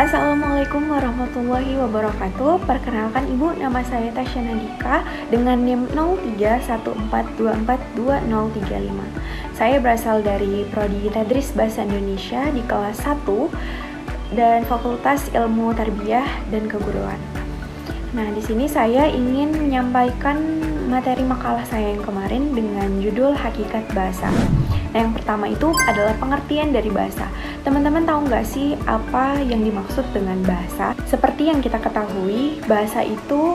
Assalamualaikum warahmatullahi wabarakatuh. Perkenalkan Ibu, nama saya Tasya Nandika dengan NIM 0314242035. Saya berasal dari Prodi Tadris Bahasa Indonesia di kelas 1 dan Fakultas Ilmu Tarbiyah dan Keguruan. Nah, di sini saya ingin menyampaikan materi makalah saya yang kemarin dengan judul Hakikat Bahasa. Nah, yang pertama itu adalah pengertian dari bahasa. Teman-teman tahu nggak sih apa yang dimaksud dengan bahasa? Seperti yang kita ketahui, bahasa itu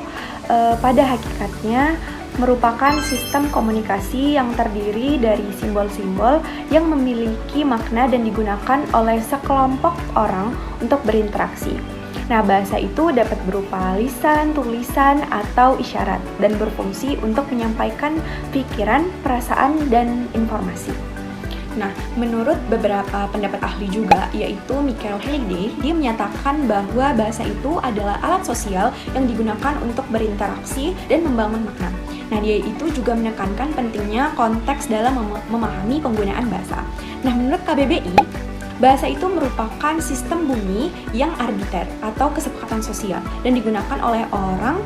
pada hakikatnya merupakan sistem komunikasi yang terdiri dari simbol-simbol yang memiliki makna dan digunakan oleh sekelompok orang untuk berinteraksi. Nah, bahasa itu dapat berupa lisan, tulisan, atau isyarat dan berfungsi untuk menyampaikan pikiran, perasaan, dan informasi. Nah, menurut beberapa pendapat ahli juga, yaitu Michael Halliday, dia menyatakan bahwa bahasa itu adalah alat sosial yang digunakan untuk berinteraksi dan membangun makna. Nah, dia itu juga menekankan pentingnya konteks dalam memahami penggunaan bahasa. Nah, menurut KBBI, bahasa itu merupakan sistem bunyi yang arbiter atau kesepakatan sosial dan digunakan oleh orang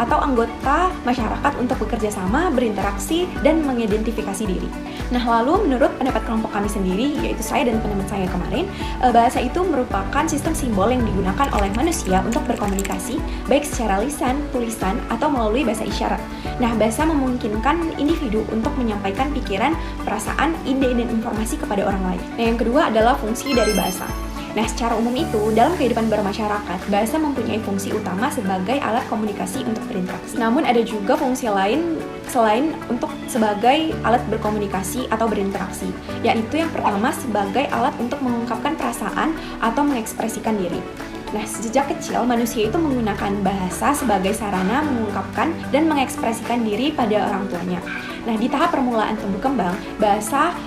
atau anggota masyarakat untuk bekerja sama, berinteraksi, dan mengidentifikasi diri. Nah, lalu menurut pendapat kelompok kami sendiri, yaitu saya dan teman saya kemarin, bahasa itu merupakan sistem simbol yang digunakan oleh manusia untuk berkomunikasi, baik secara lisan, tulisan, atau melalui bahasa isyarat. Nah, bahasa memungkinkan individu untuk menyampaikan pikiran, perasaan, ide, dan informasi kepada orang lain. Nah, yang kedua adalah fungsi dari bahasa. Nah, secara umum itu, dalam kehidupan bermasyarakat, bahasa mempunyai fungsi utama sebagai alat komunikasi untuk berinteraksi. Namun ada juga fungsi lain selain untuk sebagai alat berkomunikasi atau berinteraksi, yaitu yang pertama sebagai alat untuk mengungkapkan perasaan atau mengekspresikan diri. Nah, sejak kecil, manusia itu menggunakan bahasa sebagai sarana mengungkapkan dan mengekspresikan diri pada orang tuanya. Nah, di tahap permulaan tumbuh kembang, bahasa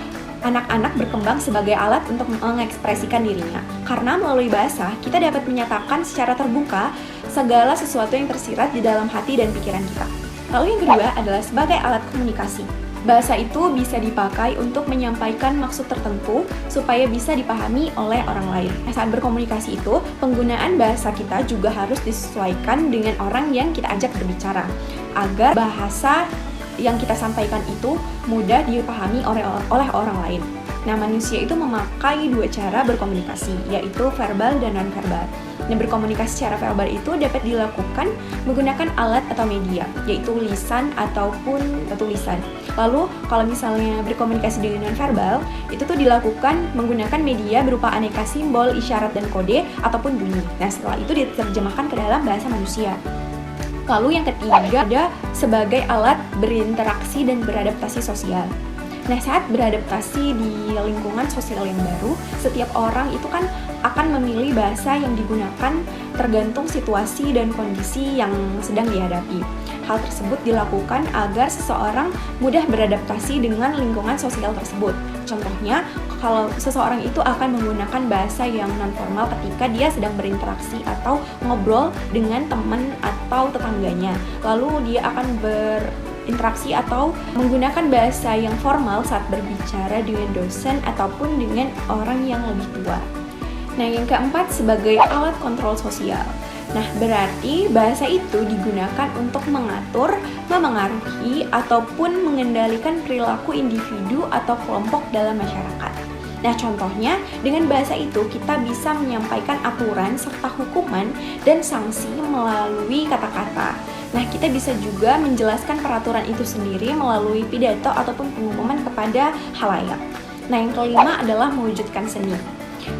anak-anak berkembang sebagai alat untuk mengekspresikan dirinya. Karena melalui bahasa, kita dapat menyatakan secara terbuka segala sesuatu yang tersirat di dalam hati dan pikiran kita. Lalu yang kedua adalah sebagai alat komunikasi. Bahasa itu bisa dipakai untuk menyampaikan maksud tertentu supaya bisa dipahami oleh orang lain. Nah, saat berkomunikasi itu, penggunaan bahasa kita juga harus disesuaikan dengan orang yang kita ajak berbicara, agar bahasa yang kita sampaikan itu mudah dipahami oleh orang lain. Nah, manusia itu memakai dua cara berkomunikasi, yaitu verbal dan non-verbal. Nah, berkomunikasi secara verbal itu dapat dilakukan menggunakan alat atau media, yaitu lisan ataupun tulisan. Lalu, kalau misalnya berkomunikasi dengan non-verbal, itu tuh dilakukan menggunakan media berupa aneka simbol, isyarat, dan kode, ataupun bunyi. Nah, setelah itu diterjemahkan ke dalam bahasa manusia. Lalu yang ketiga ada sebagai alat berinteraksi dan beradaptasi sosial. Nah, saat beradaptasi di lingkungan sosial yang baru, setiap orang itu kan akan memilih bahasa yang digunakan tergantung situasi dan kondisi yang sedang dihadapi. Hal tersebut dilakukan agar seseorang mudah beradaptasi dengan lingkungan sosial tersebut. Contohnya, kalau seseorang itu akan menggunakan bahasa yang non-formal ketika dia sedang berinteraksi atau ngobrol dengan teman atau tetangganya. Lalu dia akan berinteraksi atau menggunakan bahasa yang formal saat berbicara dengan dosen ataupun dengan orang yang lebih tua. Nah, yang keempat sebagai alat kontrol sosial. Nah, berarti bahasa itu digunakan untuk mengatur, memengaruhi, ataupun mengendalikan perilaku individu atau kelompok dalam masyarakat. Nah, contohnya, dengan bahasa itu kita bisa menyampaikan aturan serta hukuman dan sanksi melalui kata-kata. Nah, kita bisa juga menjelaskan peraturan itu sendiri melalui pidato ataupun pengumuman kepada khalayak. Nah, yang kelima adalah mewujudkan seni.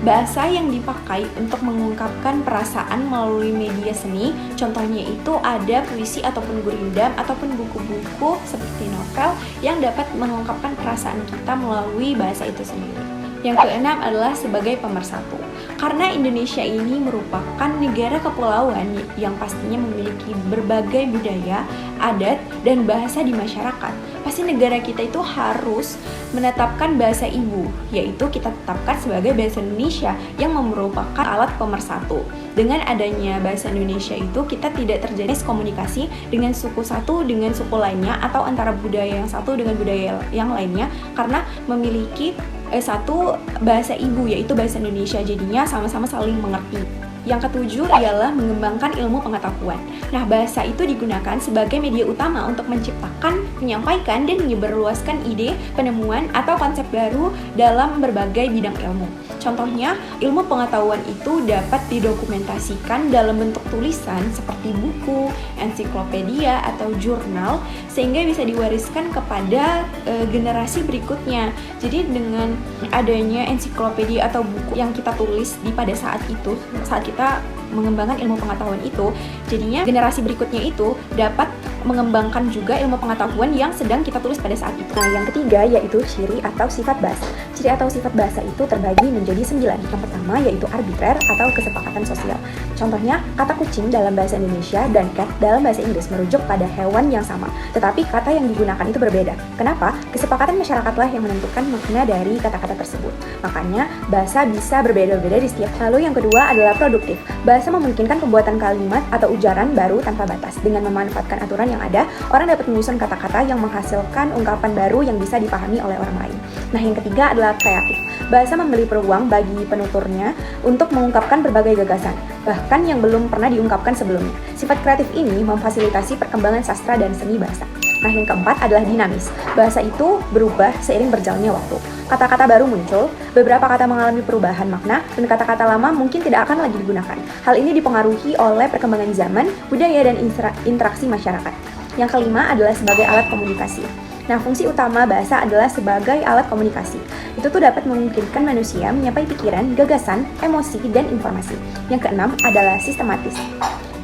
Bahasa yang dipakai untuk mengungkapkan perasaan melalui media seni, contohnya itu ada puisi ataupun gurindam ataupun buku-buku seperti novel yang dapat mengungkapkan perasaan kita melalui bahasa itu sendiri. Yang keenam adalah sebagai pemersatu. Karena Indonesia ini merupakan negara kepulauan yang pastinya memiliki berbagai budaya, adat, dan bahasa di masyarakat, pasti negara kita itu harus menetapkan bahasa ibu, yaitu kita tetapkan sebagai bahasa Indonesia yang merupakan alat pemersatu. Dengan adanya bahasa Indonesia itu, kita tidak terjadi komunikasi dengan suku satu dengan suku lainnya atau antara budaya yang satu dengan budaya yang lainnya karena memiliki satu bahasa ibu, yaitu bahasa Indonesia, jadinya sama-sama saling mengerti. Yang ketujuh ialah mengembangkan ilmu pengetahuan. Nah, bahasa itu digunakan sebagai media utama untuk menciptakan, menyampaikan, dan menyebarluaskan ide, penemuan, atau konsep baru dalam berbagai bidang ilmu. Contohnya, ilmu pengetahuan itu dapat didokumentasikan dalam bentuk tulisan seperti buku, ensiklopedia, atau jurnal, sehingga bisa diwariskan kepada generasi berikutnya. Jadi dengan adanya ensiklopedia atau buku yang kita tulis pada saat itu, saat kita mengembangkan ilmu pengetahuan itu, jadinya generasi berikutnya itu dapat mengembangkan juga ilmu pengetahuan yang sedang kita tulis pada saat itu. Nah, yang ketiga yaitu ciri atau sifat bahasa. Ciri atau sifat bahasa itu terbagi menjadi 9. Yang pertama yaitu arbitrer atau kesepakatan sosial. Contohnya, kata kucing dalam bahasa Indonesia dan cat dalam bahasa Inggris merujuk pada hewan yang sama, tetapi kata yang digunakan itu berbeda. Kenapa? Kesepakatan masyarakatlah yang menentukan makna dari kata-kata tersebut. Makanya, bahasa bisa berbeda-beda di setiap. Lalu yang kedua adalah produktif. Bahasa memungkinkan pembuatan kalimat atau ujaran baru tanpa batas. Dengan memanfaatkan aturan yang ada, orang dapat menyusun kata-kata yang menghasilkan ungkapan baru yang bisa dipahami oleh orang lain. Nah, yang ketiga adalah kreatif. Bahasa memberi peluang bagi penuturnya untuk mengungkapkan berbagai gagasan, bahkan yang belum pernah diungkapkan sebelumnya. Sifat kreatif ini memfasilitasi perkembangan sastra dan seni bahasa. Nah, yang keempat adalah dinamis. Bahasa itu berubah seiring berjalannya waktu. Kata-kata baru muncul, beberapa kata mengalami perubahan makna, dan kata-kata lama mungkin tidak akan lagi digunakan. Hal ini dipengaruhi oleh perkembangan zaman, budaya, dan interaksi masyarakat. Yang kelima adalah sebagai alat komunikasi. Nah, fungsi utama bahasa adalah sebagai alat komunikasi. Itu tuh dapat memungkinkan manusia menyampaikan pikiran, gagasan, emosi, dan informasi. Yang keenam adalah sistematis.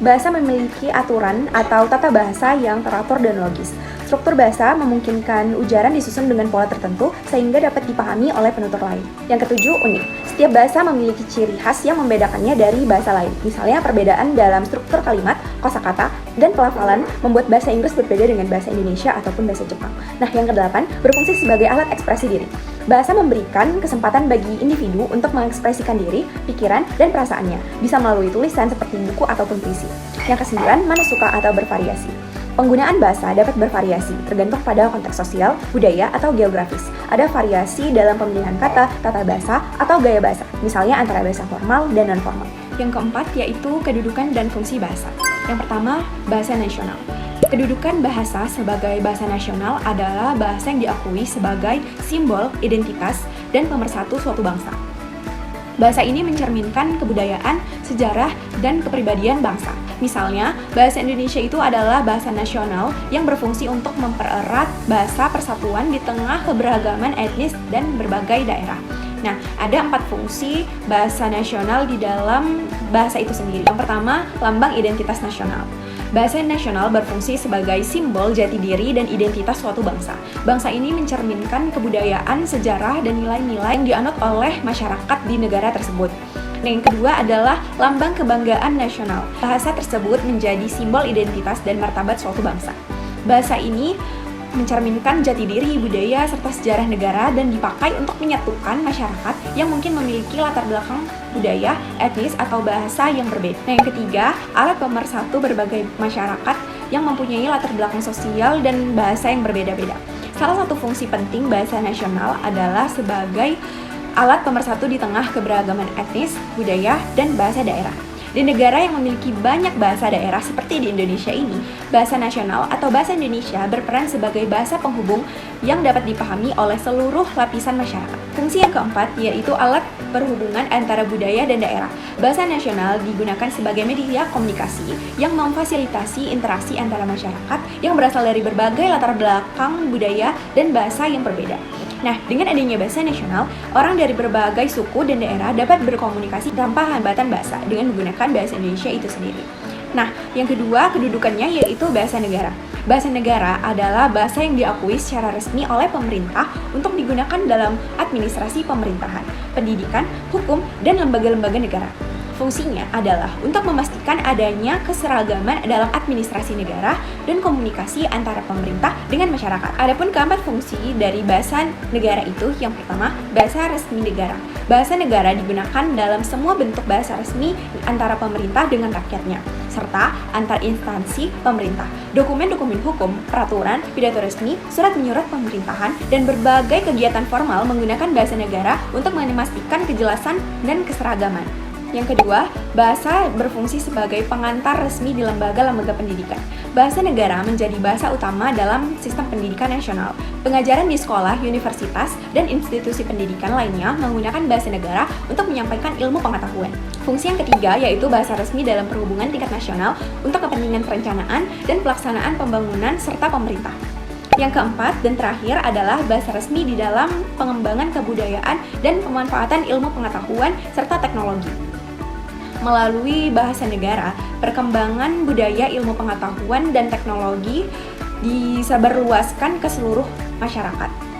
Bahasa memiliki aturan atau tata bahasa yang teratur dan logis. Struktur bahasa memungkinkan ujaran disusun dengan pola tertentu sehingga dapat dipahami oleh penutur lain. Yang ketujuh, unik. Setiap bahasa memiliki ciri khas yang membedakannya dari bahasa lain. Misalnya perbedaan dalam struktur kalimat, kosakata, dan pelafalan membuat bahasa Inggris berbeda dengan bahasa Indonesia ataupun bahasa Jepang. Nah, yang kedelapan, berfungsi sebagai alat ekspresi diri. Bahasa memberikan kesempatan bagi individu untuk mengekspresikan diri, pikiran, dan perasaannya, bisa melalui tulisan seperti buku ataupun puisi. Yang kesembilan, manusuka atau bervariasi. Penggunaan bahasa dapat bervariasi, tergantung pada konteks sosial, budaya, atau geografis. Ada variasi dalam pemilihan kata, tata bahasa, atau gaya bahasa, misalnya antara bahasa formal dan non-formal. Yang keempat yaitu kedudukan dan fungsi bahasa. Yang pertama, bahasa nasional. Kedudukan bahasa sebagai bahasa nasional adalah bahasa yang diakui sebagai simbol, identitas, dan pemersatu suatu bangsa. Bahasa ini mencerminkan kebudayaan, sejarah, dan kepribadian bangsa. Misalnya, bahasa Indonesia itu adalah bahasa nasional yang berfungsi untuk mempererat bahasa persatuan di tengah keberagaman etnis dan berbagai daerah. Nah, ada 4 fungsi bahasa nasional di dalam bahasa itu sendiri. Yang pertama, lambang identitas nasional. Bahasa nasional berfungsi sebagai simbol jati diri dan identitas suatu bangsa. Bangsa ini mencerminkan kebudayaan, sejarah, dan nilai-nilai yang dianut oleh masyarakat di negara tersebut. Nah, yang kedua adalah lambang kebanggaan nasional. Bahasa tersebut menjadi simbol identitas dan martabat suatu bangsa. Bahasa ini mencerminkan jati diri, budaya, serta sejarah negara dan dipakai untuk menyatukan masyarakat yang mungkin memiliki latar belakang budaya, etnis, atau bahasa yang berbeda. Nah, yang ketiga, alat pemersatu berbagai masyarakat yang mempunyai latar belakang sosial dan bahasa yang berbeda-beda. Salah satu fungsi penting bahasa nasional adalah sebagai alat pemersatu di tengah keberagaman etnis, budaya, dan bahasa daerah. Di negara yang memiliki banyak bahasa daerah seperti di Indonesia ini, bahasa nasional atau bahasa Indonesia berperan sebagai bahasa penghubung yang dapat dipahami oleh seluruh lapisan masyarakat. Fungsi yang keempat yaitu alat perhubungan antara budaya dan daerah. Bahasa nasional digunakan sebagai media komunikasi yang memfasilitasi interaksi antara masyarakat yang berasal dari berbagai latar belakang budaya dan bahasa yang berbeda. Nah, dengan adanya bahasa nasional, orang dari berbagai suku dan daerah dapat berkomunikasi tanpa hambatan bahasa dengan menggunakan bahasa Indonesia itu sendiri. Nah, yang kedua, kedudukannya yaitu bahasa negara. Bahasa negara adalah bahasa yang diakui secara resmi oleh pemerintah untuk digunakan dalam administrasi pemerintahan, pendidikan, hukum, dan lembaga-lembaga negara. Fungsinya adalah untuk memastikan adanya keseragaman dalam administrasi negara dan komunikasi antara pemerintah dengan masyarakat. Adapun keempat fungsi dari bahasa negara itu, yang pertama, bahasa resmi negara. Bahasa negara digunakan dalam semua bentuk bahasa resmi antara pemerintah dengan rakyatnya, serta antar instansi pemerintah, dokumen-dokumen hukum, peraturan, pidato resmi, surat menyurat pemerintahan, dan berbagai kegiatan formal menggunakan bahasa negara untuk memastikan kejelasan dan keseragaman. Yang kedua, bahasa berfungsi sebagai pengantar resmi di lembaga-lembaga pendidikan. Bahasa negara menjadi bahasa utama dalam sistem pendidikan nasional. Pengajaran di sekolah, universitas, dan institusi pendidikan lainnya menggunakan bahasa negara untuk menyampaikan ilmu pengetahuan. Fungsi yang ketiga yaitu bahasa resmi dalam perhubungan tingkat nasional untuk kepentingan perencanaan dan pelaksanaan pembangunan serta pemerintah. Yang keempat dan terakhir adalah bahasa resmi di dalam pengembangan kebudayaan dan pemanfaatan ilmu pengetahuan serta teknologi. Melalui bahasa negara, perkembangan budaya, ilmu pengetahuan, dan teknologi disebarluaskan ke seluruh masyarakat.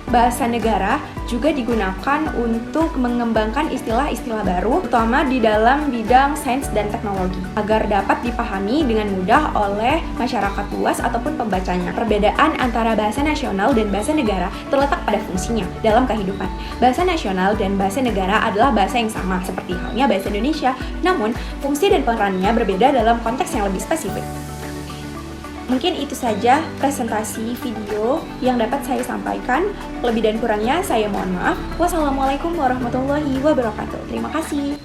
Bahasa negara juga digunakan untuk mengembangkan istilah-istilah baru, terutama di dalam bidang sains dan teknologi, agar dapat dipahami dengan mudah oleh masyarakat luas ataupun pembacanya. Perbedaan antara bahasa nasional dan bahasa negara terletak pada fungsinya dalam kehidupan. Bahasa nasional dan bahasa negara adalah bahasa yang sama, seperti halnya bahasa Indonesia, namun fungsi dan perannya berbeda dalam konteks yang lebih spesifik. Mungkin itu saja presentasi video yang dapat saya sampaikan. Lebih dan kurangnya saya mohon maaf. Wassalamualaikum warahmatullahi wabarakatuh. Terima kasih.